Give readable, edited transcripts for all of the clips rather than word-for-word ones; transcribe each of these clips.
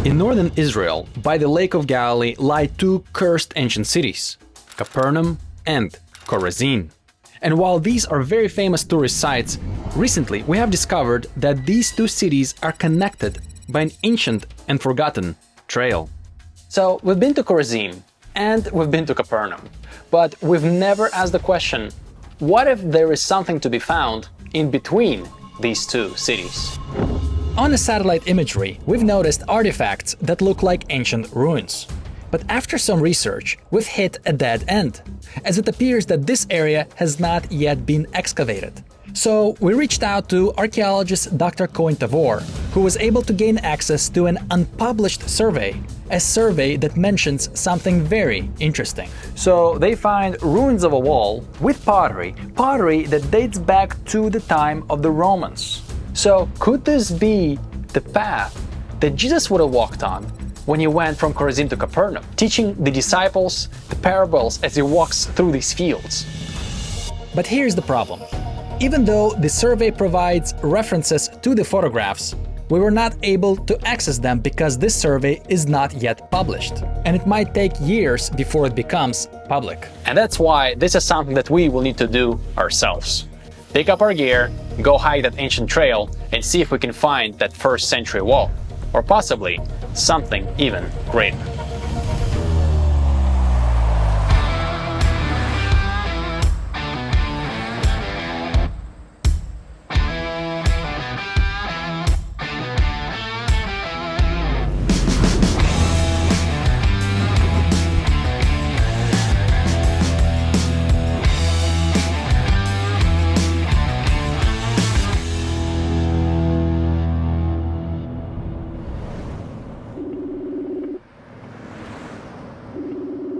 In northern Israel, by the Lake of Galilee, lie two cursed ancient cities, Capernaum and Chorazin. And while these are very famous tourist sites, recently we have discovered that these two cities are connected by an ancient and forgotten trail. So we've been to Chorazin and we've been to Capernaum, but we've never asked the question, what if there is something to be found in between these two cities? On the satellite imagery, we've noticed artifacts that look like ancient ruins. But after some research, we've hit a dead end, as it appears that this area has not yet been excavated. So we reached out to archaeologist Dr. Cohen-Tavor, who was able to gain access to an unpublished survey, a survey that mentions something very interesting. So they find ruins of a wall with pottery that dates back to the time of the Romans. So could this be the path that Jesus would have walked on when he went from Chorazin to Capernaum, teaching the disciples the parables as he walks through these fields? But here's the problem. Even though the survey provides references to the photographs, we were not able to access them because this survey is not yet published, and it might take years before it becomes public. And that's why this is something that we will need to do ourselves. Pick up our gear, go hike that ancient trail, and see if we can find that first century wall, or possibly something even greater.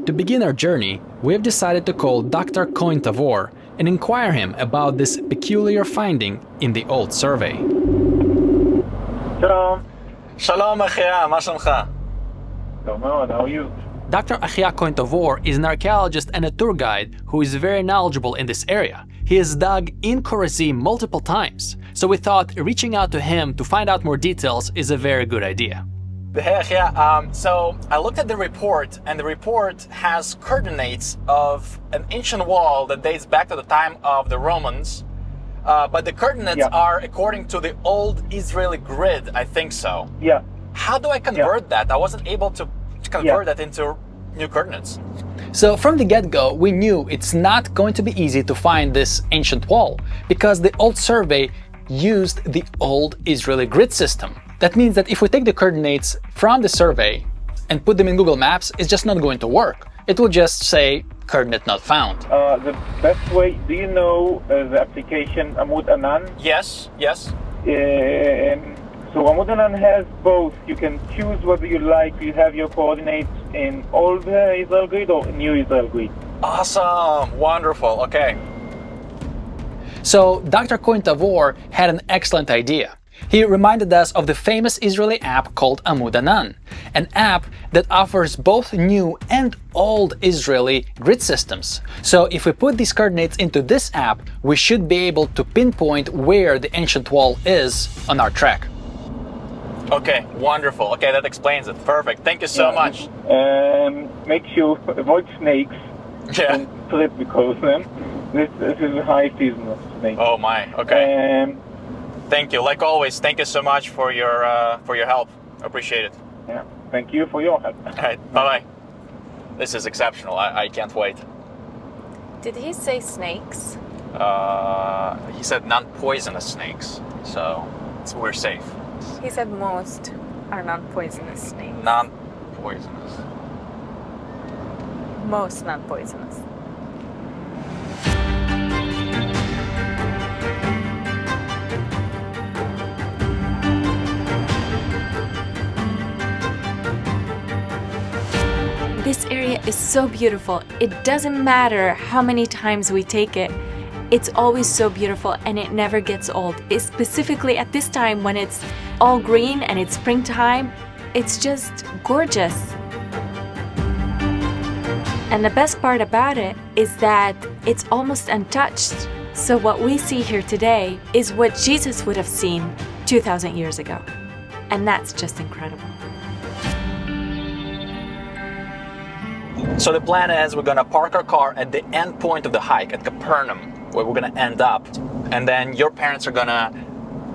To begin our journey, we have decided to call Dr. Cohen-Tavor and inquire him about this peculiar finding in the old survey. Shalom. Shalom, Achia. מה שלומך? טוב מאוד, how are you? Dr. Achia Cohen-Tavor is an archaeologist and a tour guide who is very knowledgeable in this area. He has dug in Chorazin multiple times, so we thought reaching out to him to find out more details is a very good idea. Hey, Achia. So I looked at the report, and the report has coordinates of an ancient wall that dates back to the time of the Romans. But the coordinates are according to the old Israeli grid, I think so. Yeah. How do I convert that? I wasn't able to convert that into new coordinates. So from the get-go, we knew it's not going to be easy to find this ancient wall because the old survey used the old Israeli grid system. That means that if we take the coordinates from the survey and put them in Google Maps, it's just not going to work. It will just say, coordinate not found. The best way, do you know the application Amud Anan? Yes. So Amud Anan has both. You can choose whether you like to have your coordinates in old Israel grid or new Israel grid. Awesome, wonderful, okay. So Dr. Cohen-Tavor had an excellent idea. He reminded us of the famous Israeli app called Amud Anan, an app that offers both new and old Israeli grid systems. So if we put these coordinates into this app, we should be able to pinpoint where the ancient wall is on our track. Okay, wonderful. Okay, that explains it. Perfect. Thank you so much. Make sure avoid snakes. Yeah. Don't trip because them. This is a high season of snakes. Oh my. Okay. Thank you. Like always, thank you so much for your help. Appreciate it. Yeah. Thank you for your help. All right. Bye-bye. This is exceptional. I can't wait. Did he say snakes? He said non-poisonous snakes, so we're safe. He said most are non-poisonous snakes. Non-poisonous. Most non-poisonous. This area is so beautiful. It doesn't matter how many times we take it. It's always so beautiful and it never gets old. It's specifically at this time when it's all green and it's springtime, it's just gorgeous. And the best part about it is that it's almost untouched. So what we see here today is what Jesus would have seen 2,000 years ago. And that's just incredible. So the plan is we're gonna park our car at the end point of the hike at Capernaum, where we're gonna end up. And then your parents are gonna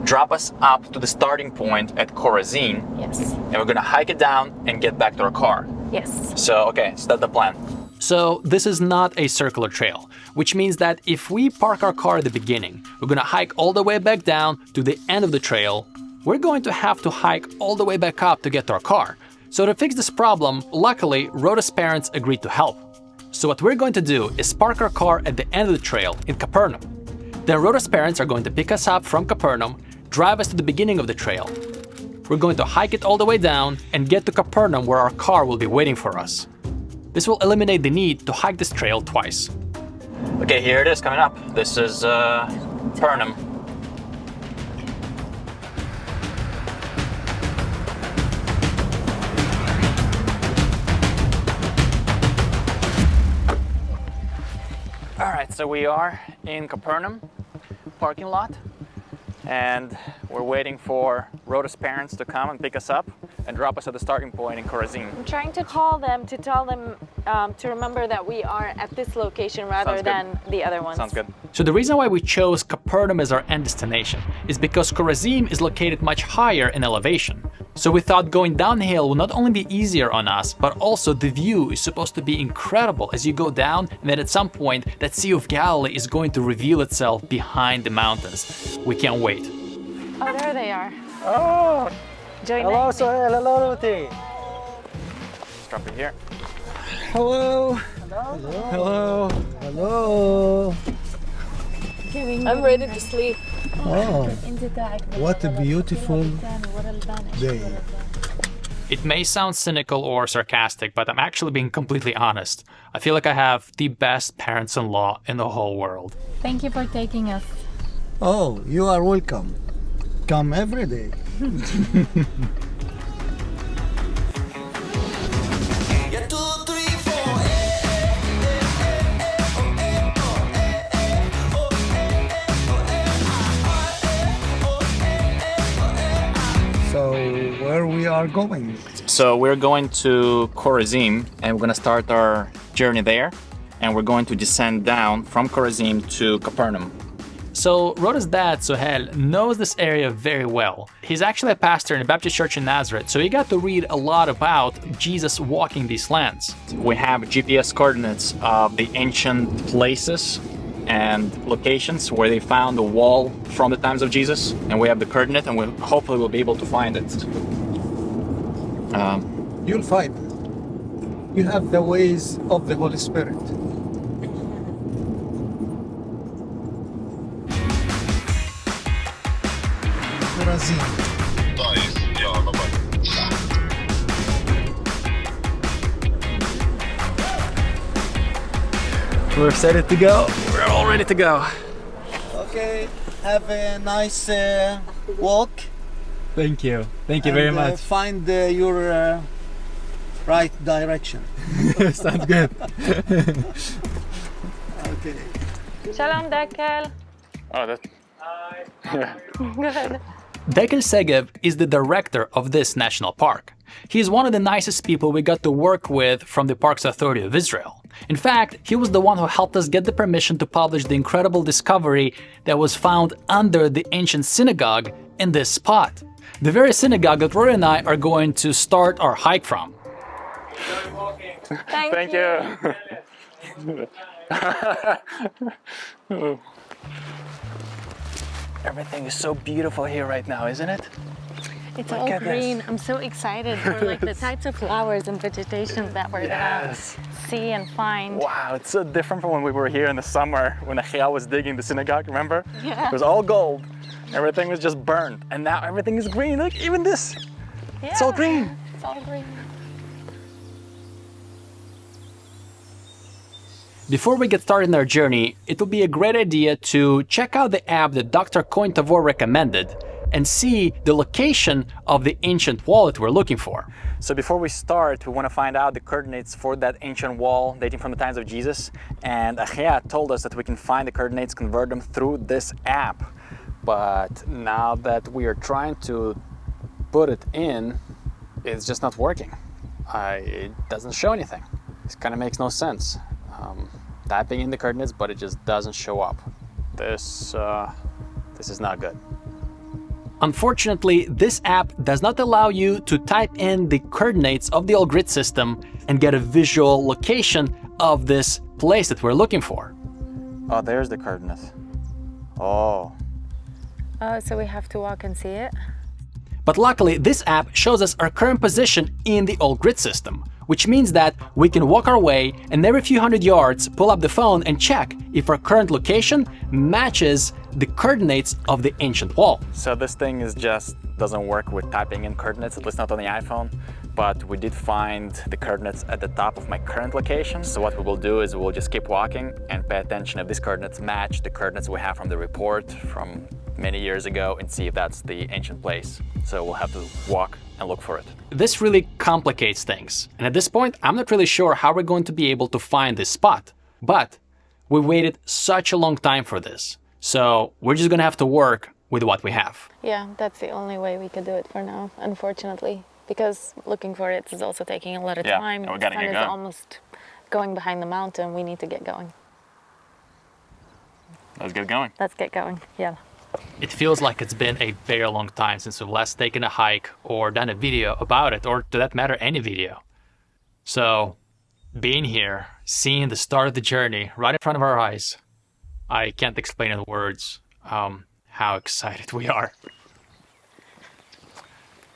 drop us up to the starting point at Chorazin. Yes. And we're gonna hike it down and get back to our car. Yes. So, okay, so that's the plan. So this is not a circular trail, which means that if we park our car at the beginning, we're gonna hike all the way back down to the end of the trail. We're going to have to hike all the way back up to get to our car. So to fix this problem, luckily, Rhoda's parents agreed to help. So what we're going to do is park our car at the end of the trail in Capernaum. Then Rhoda's parents are going to pick us up from Capernaum, drive us to the beginning of the trail. We're going to hike it all the way down and get to Capernaum where our car will be waiting for us. This will eliminate the need to hike this trail twice. Okay, here it is coming up. This is Capernaum. All right, so we are in Capernaum parking lot, and we're waiting for Rhoda's parents to come and pick us up and drop us at the starting point in Chorazin. I'm trying to call them to tell them to remember that we are at this location rather than the other ones. Sounds good. So the reason why we chose Capernaum as our end destination is because Chorazin is located much higher in elevation. So we thought going downhill will not only be easier on us, but also the view is supposed to be incredible as you go down, and then at some point that Sea of Galilee is going to reveal itself behind the mountains. We can't wait. Oh, there they are. Oh, Join hello, me. Sohel. Hello, Ruthie. Let's drop it here. Hello. Hello. Hello. I'm ready to sleep. Oh, what a beautiful day. It may sound cynical or sarcastic, but I'm actually being completely honest. I feel like I have the best parents-in-law in the whole world. Thank you for taking us. Oh, you are welcome. Come every day. So, where we are going? So we're going to Chorazin, and we're going to start our journey there, and we're going to descend down from Chorazin to Capernaum. So Rhoda's dad, Sohel, knows this area very well. He's actually a pastor in a Baptist church in Nazareth, so he got to read a lot about Jesus walking these lands. We have GPS coordinates of the ancient places and locations where they found the wall from the times of Jesus, and we have the coordinate, and we hopefully will be able to find it. You'll find it. You have the ways of the Holy Spirit. Chorazin. We're set to go. We're all ready to go. Okay, have a nice walk. Thank you. Thank you very much. Find your right direction. Sounds good. Okay. Shalom, Dekel. Oh, that. Good. Dekel Segev is the director of this national park. He is one of the nicest people we got to work with from the Parks Authority of Israel. In fact, he was the one who helped us get the permission to publish the incredible discovery that was found under the ancient synagogue in this spot. The very synagogue that Rhoda and I are going to start our hike from. Thank you. Everything is so beautiful here right now, isn't it? It's Look all at this. green. I'm so excited for like the types of flowers and vegetation that we're gonna see and find. Wow, it's so different from when we were here in the summer when Achiel was digging the synagogue, remember? Yeah. It was all gold. Everything was just burned. And now everything is green. Look, even this. It's all green. It's all green. Before we get started in our journey, it would be a great idea to check out the app that Dr. Coin Tavor recommended and see the location of the ancient wall that we're looking for. So before we start, we want to find out the coordinates for that ancient wall dating from the times of Jesus. And Achiel told us that we can find the coordinates, convert them through this app. But now that we are trying to put it in, it's just not working. It doesn't show anything. This kind of makes no sense. Typing in the coordinates, but it just doesn't show up. This is not good. Unfortunately, this app does not allow you to type in the coordinates of the old grid system and get a visual location of this place that we're looking for. Oh, there's the coordinates. Oh. Oh, so we have to walk and see it? But luckily, this app shows us our current position in the old grid system, which means that we can walk our way and every few hundred yards pull up the phone and check if our current location matches the coordinates of the ancient wall. So this thing doesn't work with typing in coordinates, at least not on the iPhone, but we did find the coordinates at the top of my current location. So what we will do is we'll just keep walking and pay attention if these coordinates match the coordinates we have from the report from many years ago and see if that's the ancient place. So we'll have to walk and look for it. This really complicates things, and at this point I'm not really sure how we're going to be able to find this spot. But we waited such a long time for this, so we're just gonna have to work with what we have. Yeah, that's the only way we could do it for now, unfortunately. Because looking for it is also taking a lot of time. and we gotta the sun get is going. almost going behind the mountain. We need to get going. Let's get going. Let's get going, yeah. It feels like it's been a very long time since we've last taken a hike or done a video about it, or to that matter, any video. So, being here, seeing the start of the journey right in front of our eyes, I can't explain in words how excited we are.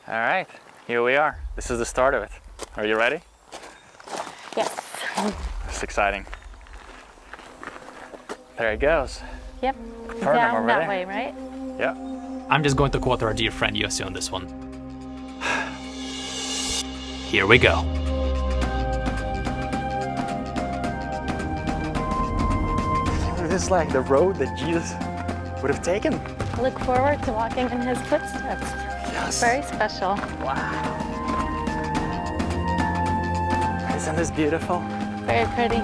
All right, here we are. This is the start of it. Are you ready? Yes. It's exciting. There it goes. Yep. Turn them Down over that there. way, right? Yeah. I'm just going to quote our dear friend Yossi on this one. Here we go. This is like the road that Jesus would have taken. Look forward to walking in his footsteps. Yes. Very special. Wow. Isn't this beautiful? Very pretty.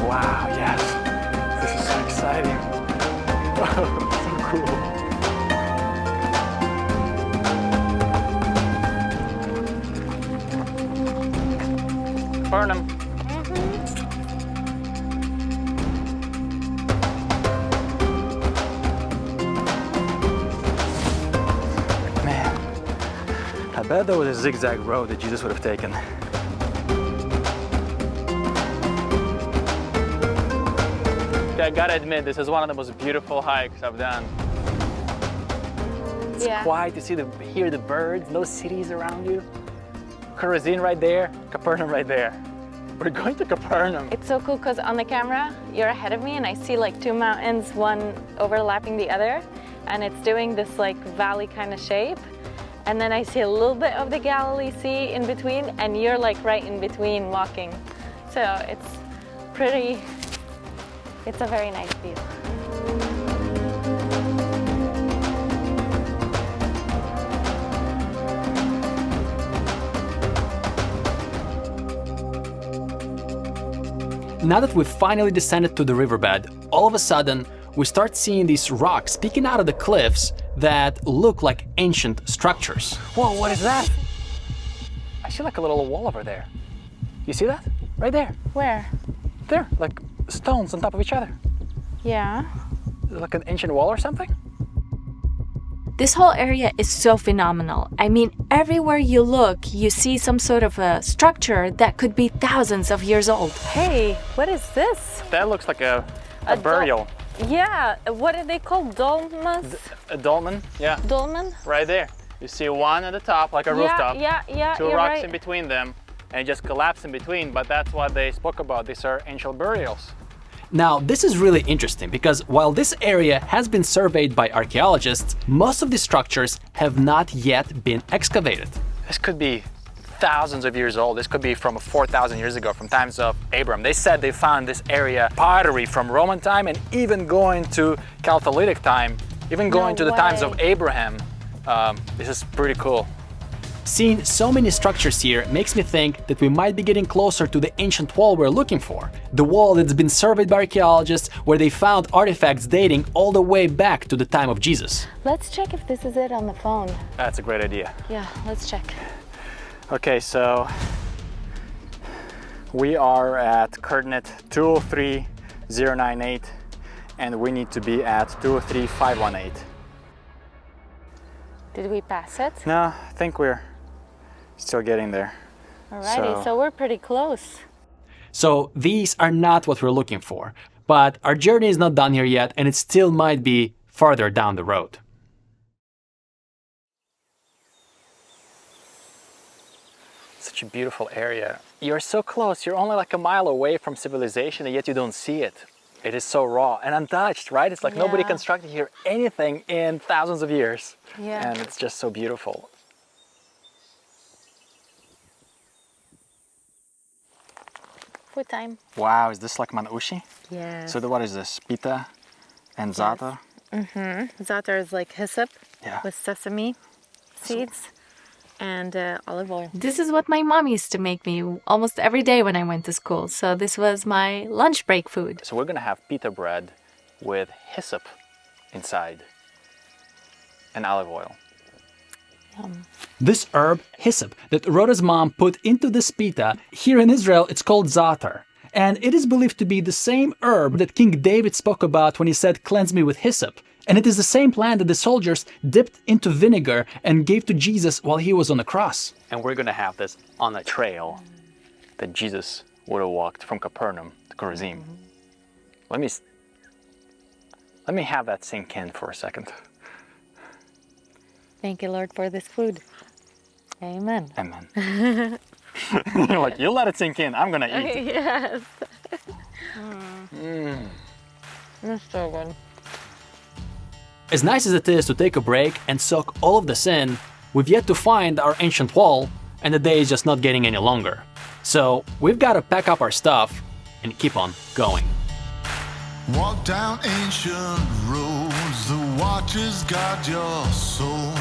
Wow, yes. This is so exciting. So cool. Capernaum. Man, I bet there was a zigzag road that Jesus would have taken. I gotta admit, this is one of the most beautiful hikes I've done. It's quiet to hear the birds, no cities around you. Chorazin right there, Capernaum right there. We're going to Capernaum. It's so cool because on the camera, you're ahead of me and I see like two mountains, one overlapping the other, and it's doing this like valley kind of shape. And then I see a little bit of the Galilee Sea in between, and you're like right in between walking. So it's a very nice view. Now that we've finally descended to the riverbed, all of a sudden we start seeing these rocks peeking out of the cliffs that look like ancient structures. Whoa, what is that? I see like a little wall over there. You see that? Right there. Where? There, like stones on top of each other. Yeah. Like an ancient wall or something? This whole area is so phenomenal. I mean, everywhere you look, you see some sort of a structure that could be thousands of years old. Hey, what is this? That looks like a burial. Yeah, what are they called? Dolmas? A dolmen, yeah. Dolmen? Right there. You see one at the top, like a rooftop. Yeah, Two you're rocks right. in between them, and it just collapsed in between, but that's what they spoke about. These are ancient burials. Now, this is really interesting because while this area has been surveyed by archaeologists, most of the structures have not yet been excavated. This could be thousands of years old. This could be from 4,000 years ago, from times of Abraham. They said they found this area pottery from Roman time and even going to Chalcolithic time, even going to the times of Abraham. This is pretty cool. Seeing so many structures here makes me think that we might be getting closer to the ancient wall we're looking for. The wall that's been surveyed by archaeologists, where they found artifacts dating all the way back to the time of Jesus. Let's check if this is it on the phone. That's a great idea. Yeah, let's check. Okay, so we are at coordinate 203098 and we need to be at 203518. Did we pass it? No, I think we're still getting there. Alrighty, so we're pretty close. So these are not what we're looking for, but our journey is not done here yet and it still might be farther down the road. Such a beautiful area. You're so close, you're only like a mile away from civilization and yet you don't see it. It is so raw and untouched, right? It's like nobody constructed here anything in thousands of years. Yeah. And it's just so beautiful. Food time. Wow, is this like manoushi? Yeah. So what is this? Pita and za'atar? Za'atar is like hyssop Yeah. with sesame seeds and olive oil. This is what my mom used to make me almost every day when I went to school. So this was my lunch break food. So we're gonna have pita bread with hyssop inside and olive oil. This herb, hyssop, that Rhoda's mom put into this pita, here in Israel it's called za'atar. And it is believed to be the same herb that King David spoke about when he said, "Cleanse me with hyssop." And it is the same plant that the soldiers dipped into vinegar and gave to Jesus while he was on the cross. And we're gonna have this on a trail that Jesus would have walked from Capernaum to Chorazin. Let me have that sink in for a second. Thank you, Lord, for this food. Amen. Amen. You're like, you let it sink in, I'm gonna eat. Yes. That's so good. As nice as it is to take a break and soak all of this in, we've yet to find our ancient wall, and the day is just not getting any longer. So we've got to pack up our stuff and keep on going. Walk down ancient roads, the watchers guard your soul.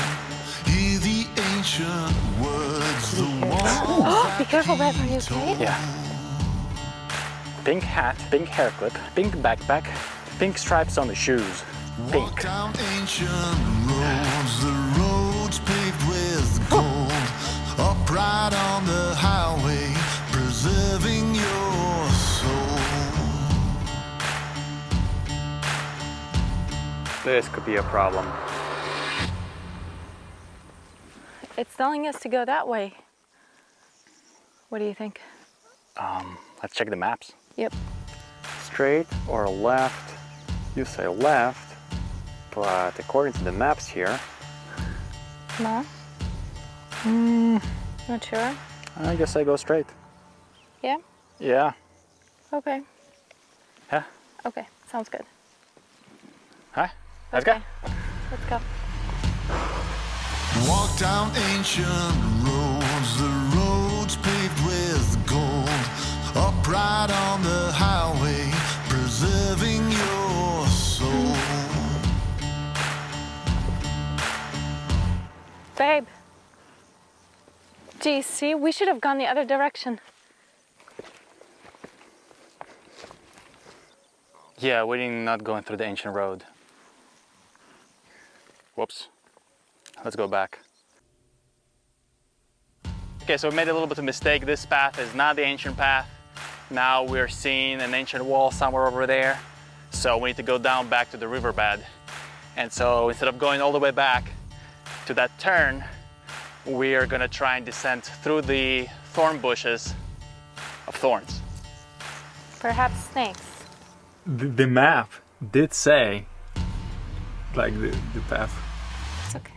Hear the ancient words, the walls. Be careful, babe. Are you okay? Yeah. Pink hat, pink hair clip, pink backpack, pink stripes on the shoes. Pink. Walk down ancient roads, the roads paved with gold. Upright on the highway, preserving your soul. This could be a problem. It's telling us to go that way. What do you think? Let's check the maps. Yep. Straight or left? You say left, but according to the maps here, No? Not sure? I guess I go straight. Yeah? Yeah. Okay. Huh? Okay. Sounds good. Huh? Let's go. Okay. Let's go. Walk down ancient roads, the roads paved with gold. Upright on the highway, preserving your soul. Babe. Geez, see, we should have gone the other direction. Yeah, we're not going through the ancient road. Whoops. Let's go back. Okay, so we made a little bit of a mistake. This path is not the ancient path. Now we're seeing an ancient wall somewhere over there. So we need to go down back to the riverbed. And so instead of going all the way back to that turn, we are gonna try and descend through the thorn bushes of thorns. Perhaps snakes. The map did say, like, the path. It's okay.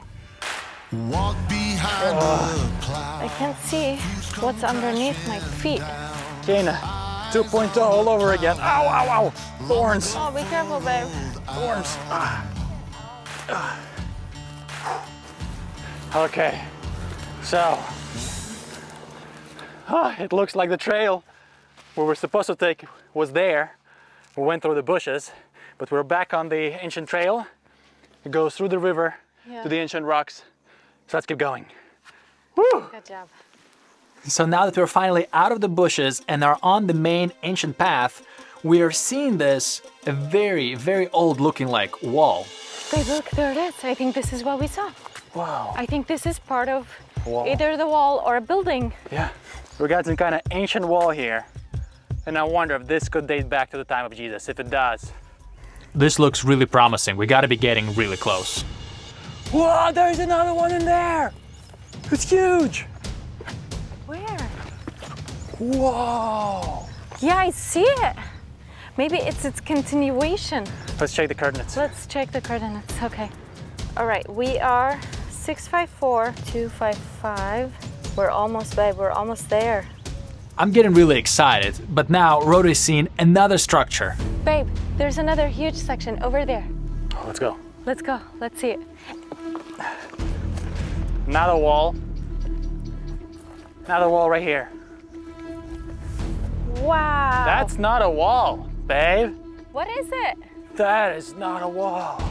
Walk behind the plow. I can't see what's underneath my feet. Kena, 2.0 all over again. Ow, ow, ow. Thorns, Oh, be careful, babe. thorns. Okay, so it looks like the trail we were supposed to take was there. We went through the bushes, but we're back on the ancient trail. It goes through the river to the ancient rocks. So let's keep going. Good job. So now that we're finally out of the bushes and are on the main ancient path, we are seeing this a very, very old looking like wall. Babe, look, there it is. I think this is what we saw. Wow. I think this is part of Wall. either the wall or a building. Yeah. We got some kind of ancient wall here. And I wonder if this could date back to the time of Jesus. If it does, this looks really promising. We gotta be getting really close. Whoa, there's another one in there! It's huge! Where? Whoa! Yeah, I see it. Maybe it's its continuation. Let's check the coordinates. Let's check the coordinates. Okay. All right, we are 654, 255. We're almost, babe, we're almost there. I'm getting really excited, but now Rhoda is seeing another structure. Babe, there's another huge section over there. Oh, let's go. Let's go, let's see it. Another wall. Another wall right here. Wow. That's not a wall, babe. What is it? That is not a wall.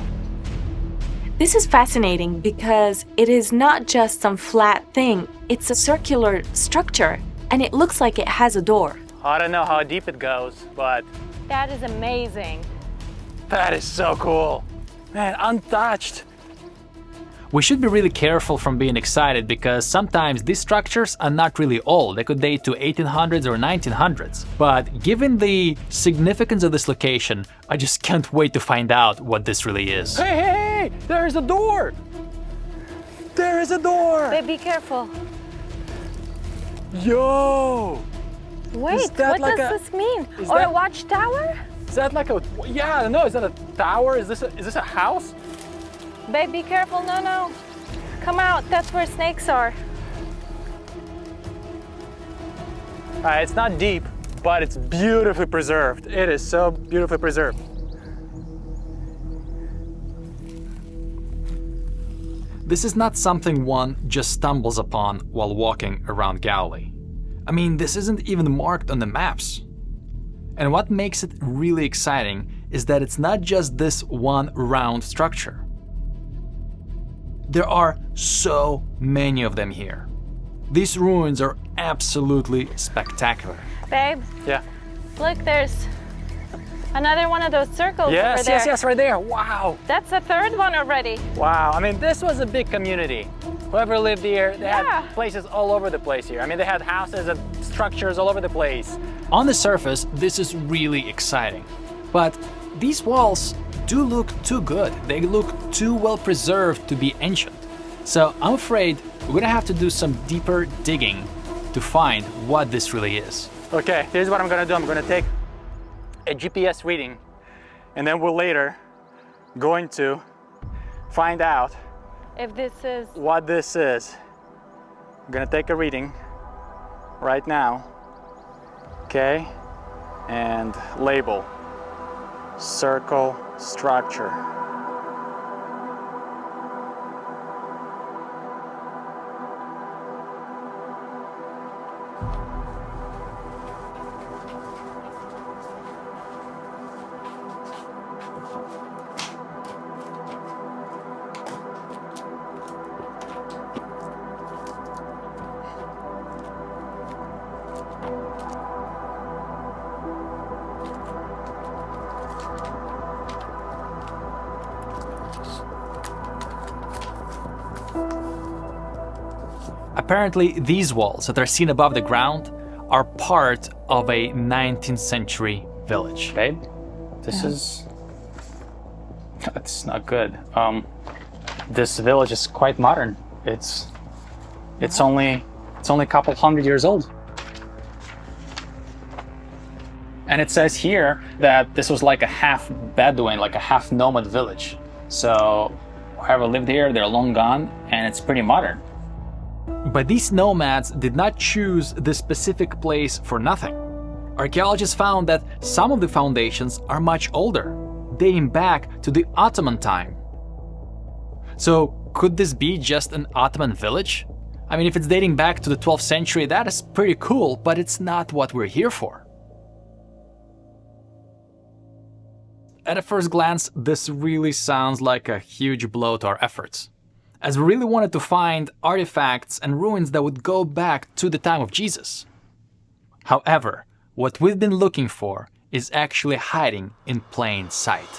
This is fascinating because it is not just some flat thing, it's a circular structure, and it looks like it has a door. I don't know how deep it goes, but That is amazing. that is so cool. Man, untouched. We should be really careful from being excited because sometimes these structures are not really old. They could date to 1800s or 1900s. But given the significance of this location, I just can't wait to find out what this really is. Hey, hey, hey! There's a door! There is a door! Babe, be careful. Yo! Wait, that what like does a- this mean? is Or that- a watchtower? Is that like a... Yeah, no, is that a tower? Is this a house? Babe, be careful. No, no. Come out. That's where snakes are. It's not deep, but it's beautifully preserved. It is so beautifully preserved. This is not something one just stumbles upon while walking around Galilee. I mean, this isn't even marked on the maps. And what makes it really exciting is that it's not just this one round structure. There are so many of them here. These ruins are absolutely spectacular. Babe, Yeah. look, there's another one of those circles over there. Yes, right there. Wow. That's the third one already. Wow. I mean, this was a big community. Whoever lived here, they Yeah. had places all over the place here. I mean, they had houses and structures all over the place. On the surface, this is really exciting. But these walls do look too good. They look too well preserved to be ancient. So I'm afraid we're gonna have to do some deeper digging to find what this really is. Okay, here's what I'm gonna do. I'm gonna take a GPS reading, and then we're later going to find out If this is... what this is. I'm gonna take a reading right now, okay, and label circle structure. Apparently, these walls that are seen above the ground are part of a 19th century village. Babe, this is... It's not good. This village is quite modern. It's only a couple hundred years old. And it says here that this was like a half Bedouin, like a half nomad village. So whoever lived here, they're long gone, and it's pretty modern. But these nomads did not choose this specific place for nothing. Archaeologists found that some of the foundations are much older, dating back to the Ottoman time. So could this be just an Ottoman village? I mean, if it's dating back to the 12th century, that is pretty cool, but it's not what we're here for. At a first glance, this really sounds like a huge blow to our efforts. as we really wanted to find artifacts and ruins that would go back to the time of Jesus. However, what we've been looking for is actually hiding in plain sight.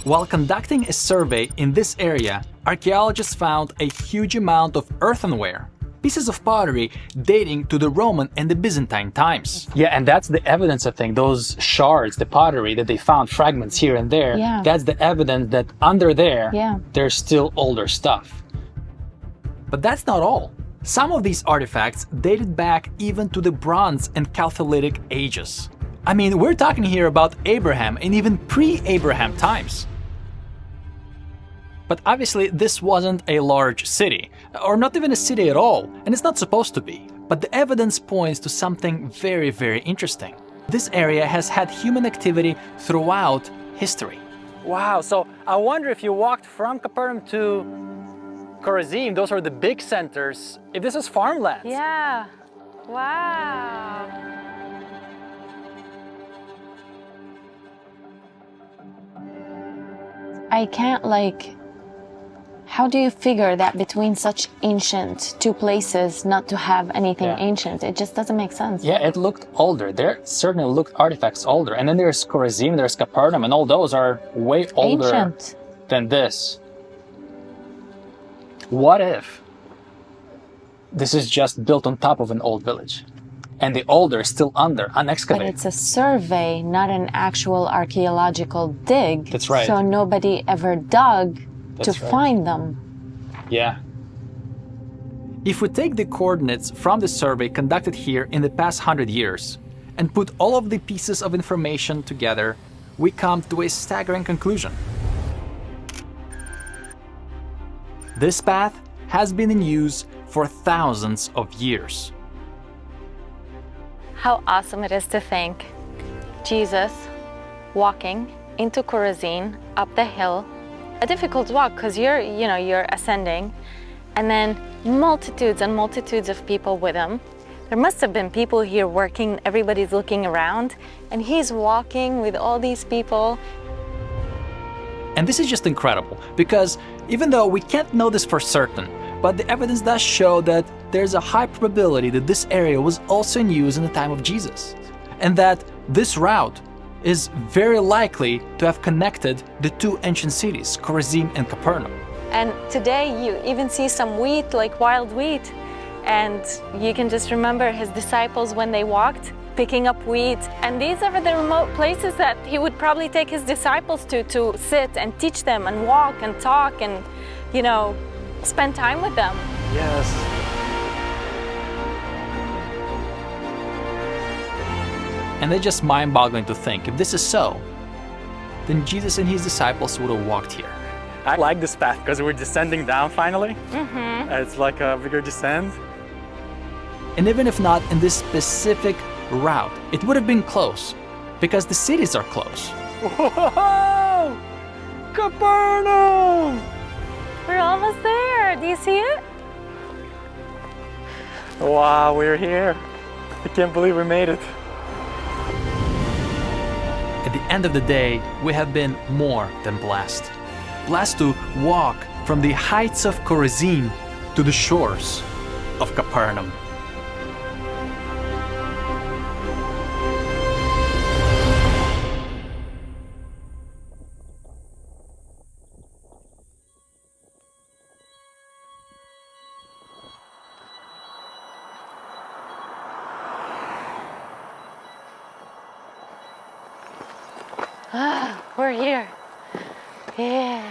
While conducting a survey in this area, archaeologists found a huge amount of earthenware, pieces of pottery dating to the Roman and the Byzantine times. Yeah, and that's the evidence, I think, those shards, the pottery that they found, fragments here and there, that's the evidence that under there, there's still older stuff. But that's not all. Some of these artifacts dated back even to the Bronze and Chalcolithic ages. I mean, we're talking here about Abraham and even pre-Abraham times. But obviously this wasn't a large city, or not even a city at all, and it's not supposed to be. But the evidence points to something very, very interesting. This area has had human activity throughout history. Wow, so I wonder if you walked from Capernaum to Chorazin, those are the big centers, if this is farmland. Yeah, wow. I can't how do you figure that between such ancient two places not to have anything ancient? It just doesn't make sense. Yeah, it looked older. There certainly looked artifacts older. And then there's Chorazin, there's Capernaum, and all those are way older than this. What if this is just built on top of an old village? And the older is still under, unexcavated. But it's a survey, not an actual archaeological dig. That's right. So nobody ever dug to find them. Yeah. If we take the coordinates from the survey conducted here in the past 100 years and put all of the pieces of information together, we come to a staggering conclusion. This path has been in use for thousands of years. How awesome it is to think Jesus walking into Chorazin up the hill, a difficult walk because you're ascending, and then multitudes and multitudes of people with him. There must have been people here working, everybody's looking around, and he's walking with all these people. And this is just incredible, because even though we can't know this for certain, but the evidence does show that there's a high probability that this area was also in use in the time of Jesus, and that this route is very likely to have connected the two ancient cities, Chorazin and Capernaum. And today you even see some wheat, like wild wheat, and you can just remember his disciples when they walked, picking up wheat. And these are the remote places that he would probably take his disciples to sit and teach them and walk and talk and, spend time with them. Yes. And it's just mind-boggling to think, if this is so, then Jesus and his disciples would have walked here. I like this path because we're descending down finally. It's like a bigger descent. And even if not in this specific route, it would have been close, because the cities are close. Whoa! Capernaum! We're almost there. Do you see it? Wow, we're here. I can't believe we made it. At the end of the day, we have been more than blessed. Blessed to walk from the heights of Chorazin to the shores of Capernaum. We're here. Yeah.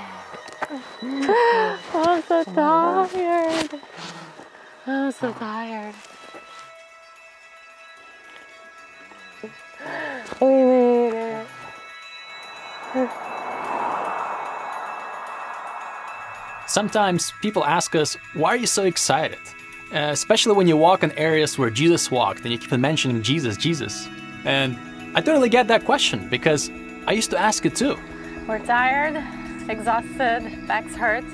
I'm so tired. I'm so tired. We made it. Sometimes people ask us, why are you so excited? Especially when you walk in areas where Jesus walked and you keep mentioning Jesus, Jesus. And I totally get that question, because I used to ask it too. We're tired, exhausted, backs hurt,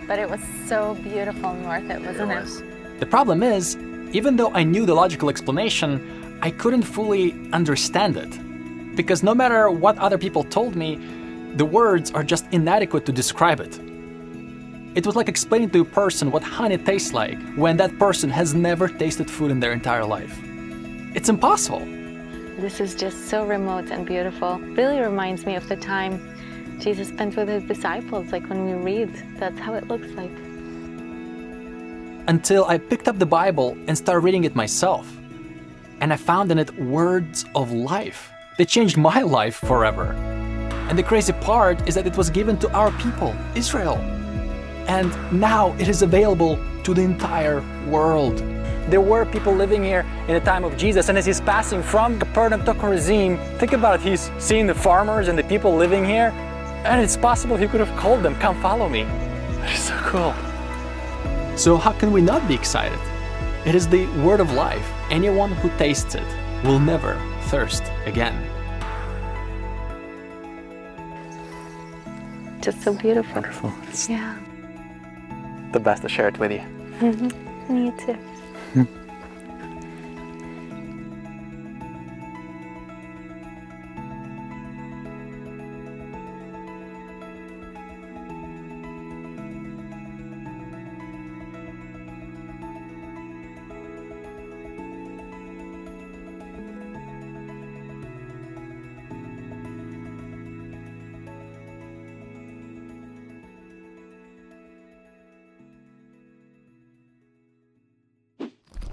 but it was so beautiful and worth it, wasn't it? The problem is, even though I knew the logical explanation, I couldn't fully understand it. Because no matter what other people told me, the words are just inadequate to describe it. It was like explaining to a person what honey tastes like when that person has never tasted food in their entire life. It's impossible. This is just so remote and beautiful. Really reminds me of the time Jesus spent with his disciples. Like when we read, that's how it looks like. Until I picked up the Bible and started reading it myself. And I found in it words of life. They changed my life forever. And the crazy part is that it was given to our people, Israel. And now it is available to the entire world. There were people living here in the time of Jesus, and as he's passing from Capernaum to Chorazin, think about it, he's seeing the farmers and the people living here, and it's possible he could have called them, come follow me. That is so cool. So how can we not be excited? It is the word of life. Anyone who tastes it will never thirst again. Just so beautiful. Wonderful. It's Yeah. the best to share it with you. Me too.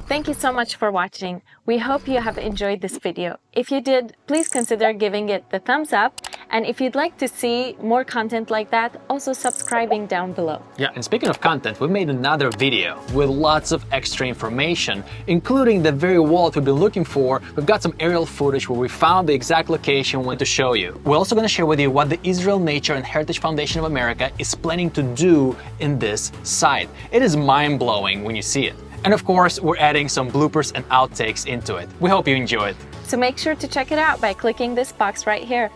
Thank you so much for watching. We hope you have enjoyed this video. If you did, please consider giving it the thumbs up. And if you'd like to see more content like that, also subscribing down below. Yeah, and speaking of content, we made another video with lots of extra information, including the very wall that we've been looking for. We've got some aerial footage where we found the exact location we want to show you. We're also going to share with you what the Israel Nature and Heritage Foundation of America is planning to do in this site. It is mind-blowing when you see it. And of course, we're adding some bloopers and outtakes into it. We hope you enjoy it. So make sure to check it out by clicking this box right here.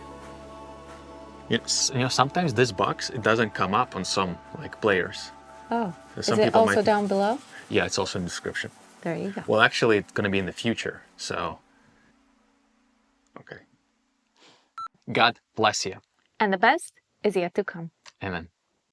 It's, sometimes this box, it doesn't come up on some players. Oh, Some is it people also down below? Yeah, it's also in the description. There you go. Well, actually, it's going to be in the future, so... Okay. God bless you. And the best is yet to come. Amen.